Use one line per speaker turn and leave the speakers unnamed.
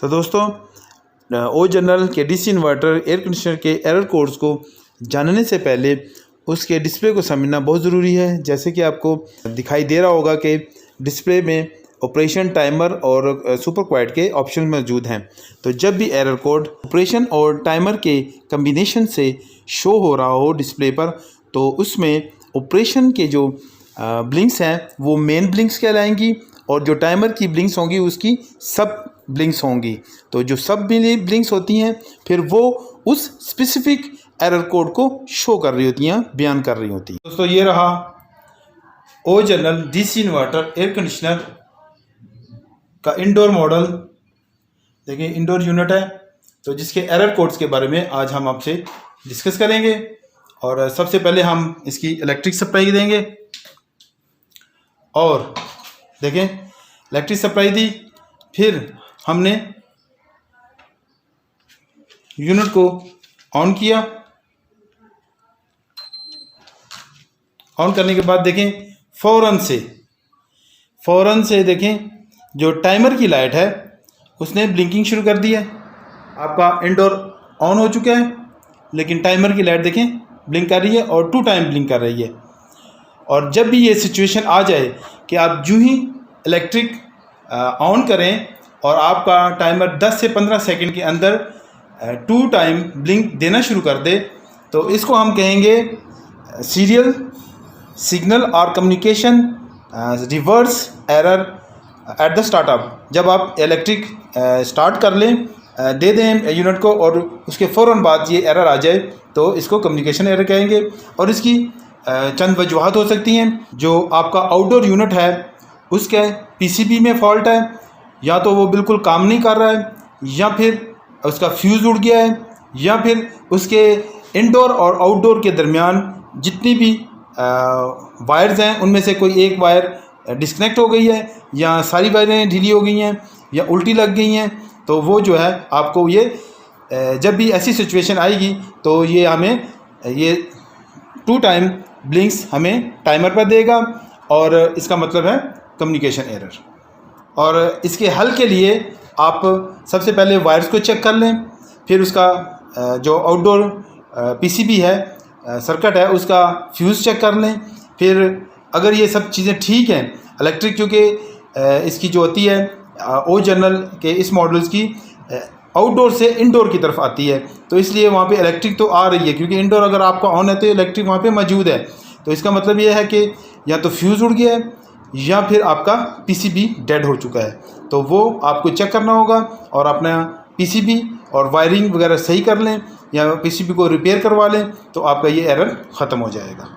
तो दोस्तों ओ जनरल के डीसी इन्वर्टर एयर कंडीशनर के एरर कोड्स को जानने से पहले उसके डिस्प्ले को समझना बहुत ज़रूरी है। जैसे कि आपको दिखाई दे रहा होगा कि डिस्प्ले में ऑपरेशन, टाइमर और सुपर क्वाइट के ऑप्शन मौजूद हैं। तो जब भी एरर कोड ऑपरेशन और टाइमर के कम्बिनेशन से शो हो रहा हो डिस्प्ले पर, तो उसमें ऑपरेशन के जो ब्लिंक्स हैं वो मेन ब्लिंक्स कहलाएंगी और जो टाइमर की ब्लिंक्स होंगी उसकी सब ब्लिंक्स होंगी। तो जो सब ब्लिंक्स होती हैं फिर वो उस स्पेसिफिक एरर कोड को शो कर रही होती हैं, बयान कर रही होती हैं। दोस्तों ये रहा O General DC inverter air conditioner का इंडोर मॉडल। देखिए इंडोर यूनिट है, तो जिसके एरर कोड्स के बारे में आज हम आपसे डिस्कस करेंगे। और सबसे पहले हम इसकी इलेक्ट्रिक सप्लाई देंगे और देखें इलेक्ट्रिक सप्लाई दी, फिर हमने यूनिट को ऑन किया। ऑन करने के बाद देखें फ़ौरन से देखें जो टाइमर की लाइट है उसने ब्लिंकिंग शुरू कर दी है। आपका इंडोर ऑन हो चुका है लेकिन टाइमर की लाइट देखें ब्लिंक कर रही है और 2 टाइम ब्लिंक कर रही है। और जब भी ये सिचुएशन आ जाए कि आप जो ही इलेक्ट्रिक ऑन करें और आपका टाइमर 10 से 15 सेकंड के अंदर 2 टाइम ब्लिंक देना शुरू कर दे, तो इसको हम कहेंगे सीरियल सिग्नल और communication reverse error at the startup. जब आप इलेक्ट्रिक स्टार्ट कर लें, दे दें यूनिट को और उसके फ़ौरन बाद ये एरर आ जाए तो इसको कम्युनिकेशन एरर कहेंगे। और इसकी चंद वजूहत हो सकती हैं। जो आपका आउटडोर यूनिट है उसके पीसीबी में फॉल्ट है, या तो वो बिल्कुल काम नहीं कर रहा है, या फिर उसका फ्यूज़ उड़ गया है, या फिर उसके इंडोर और आउटडोर के दरमियान जितनी भी वायर्स हैं उनमें से कोई एक वायर डिस्कनेक्ट हो गई है, या सारी वायरें ढीली हो गई हैं या उल्टी लग गई हैं। तो वो जो है आपको ये जब भी ऐसी सिचुएशन आएगी तो ये हमें ये 2 टाइम ब्लिंक्स हमें टाइमर पर देगा और इसका मतलब है कम्युनिकेशन एरर। और इसके हल के लिए आप सबसे पहले वायर्स को चेक कर लें, फिर उसका जो आउटडोर पीसीबी है, सर्किट है, उसका फ्यूज़ चेक कर लें। फिर अगर ये सब चीज़ें ठीक हैं, इलेक्ट्रिक क्योंकि इसकी जो होती है ओ जनरल के इस मॉडल्स की आउटडोर से इंडोर की तरफ आती है, तो इसलिए वहाँ पे इलेक्ट्रिक तो आ रही है, क्योंकि इंडोर अगर आपका ऑन है तो इलेक्ट्रिक वहाँ पे मौजूद है। तो इसका मतलब ये है कि या तो फ्यूज़ उड़ गया है या फिर आपका पीसीबी डेड हो चुका है। तो वो आपको चेक करना होगा और अपना पीसीबी और वायरिंग वगैरह सही कर लें या पीसीबी को रिपेयर करवा लें, तो आपका ये एरर ख़त्म हो जाएगा।